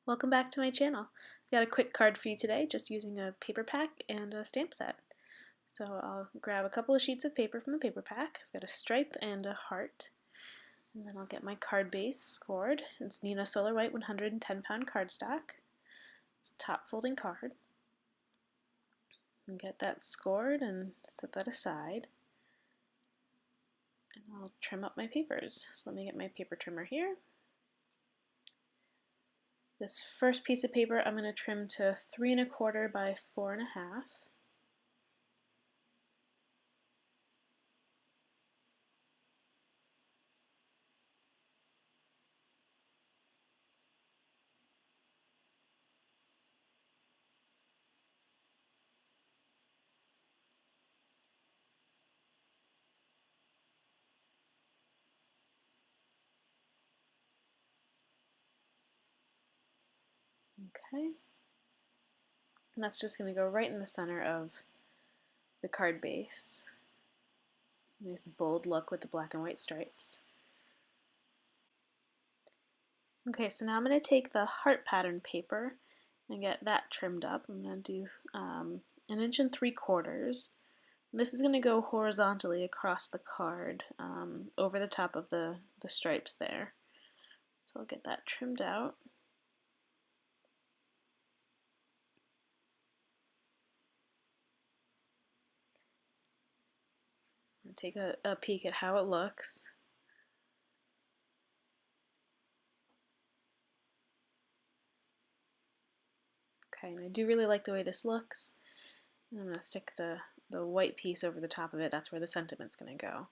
Welcome back to my channel. I've got a quick card for you today, just using a paper pack and a stamp set. So I'll grab a couple of sheets of paper from the paper pack. I've got a stripe and a heart. And then I'll get my card base scored. It's Nina Solar White 110-pound cardstock. It's a top folding card. And get that scored and set that aside. And I'll trim up my papers. So let me get my paper trimmer here. This first piece of paper I'm going to trim to 3 1/4 by 4 1/2. Okay, and that's just going to go right in the center of the card base. Nice bold look with the black and white stripes. Okay, so now I'm going to take the heart pattern paper and get that trimmed up. I'm going to do 1 3/4. This is going to go horizontally across the card over the top of the stripes there. So I'll get that trimmed out. Take a peek at how it looks. Okay, and I do really like the way this looks. And I'm going to stick the white piece over the top of it. That's where the sentiment's going to go.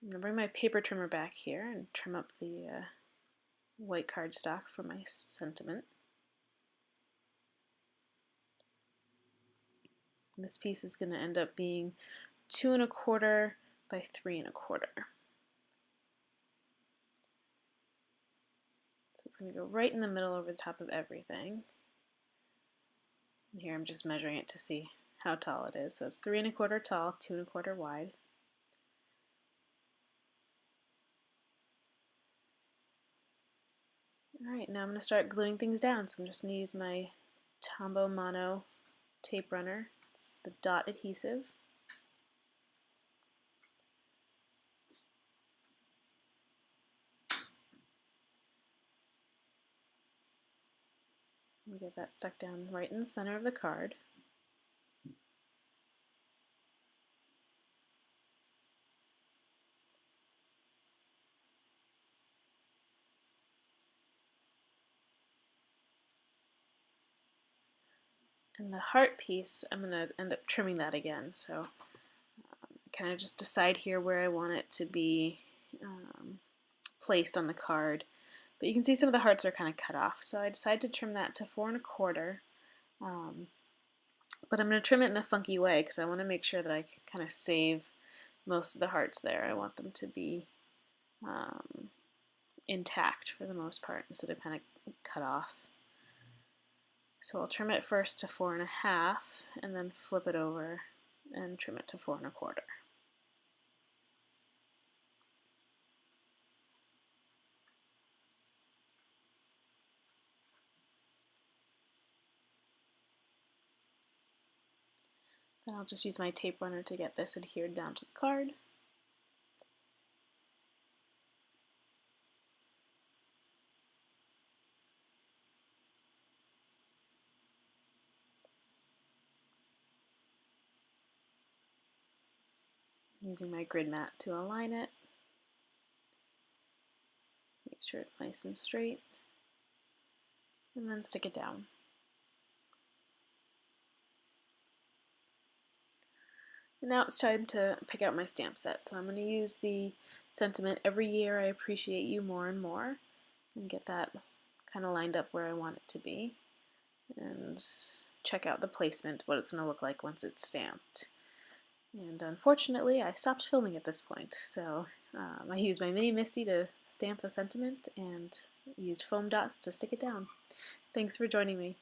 I'm going to bring my paper trimmer back here and trim up the white cardstock for my sentiment. And this piece is going to end up being 2 1/4 by 3 1/4. So it's going to go right in the middle over the top of everything. And here I'm just measuring it to see how tall it is. So it's 3 1/4 tall, 2 1/4 wide. Alright, now I'm going to start gluing things down. So I'm just going to use my Tombow Mono tape runner. It's the dot adhesive. And get that stuck down right in the center of the card. And the heart piece, I'm going to end up trimming that again. So kind of just decide here where I want it to be placed on the card. But you can see some of the hearts are kind of cut off. So I decided to trim that to 4 1/4. But I'm going to trim it in a funky way because I want to make sure that I can kind of save most of the hearts there. I want them to be intact for the most part instead of kind of cut off. So I'll trim it first to 4 1/2 and then flip it over and trim it to 4 1/4. Then I'll just use my tape runner to get this adhered down to the card. Using my grid mat to align it. Make sure it's nice and straight. And then stick it down. And now it's time to pick out my stamp set. So I'm going to use the sentiment "Every year I appreciate you more and more" and get that kind of lined up where I want it to be. And check out the placement, what it's going to look like once it's stamped. And unfortunately, I stopped filming at this point, so I used my Mini Misty to stamp the sentiment and used foam dots to stick it down. Thanks for joining me.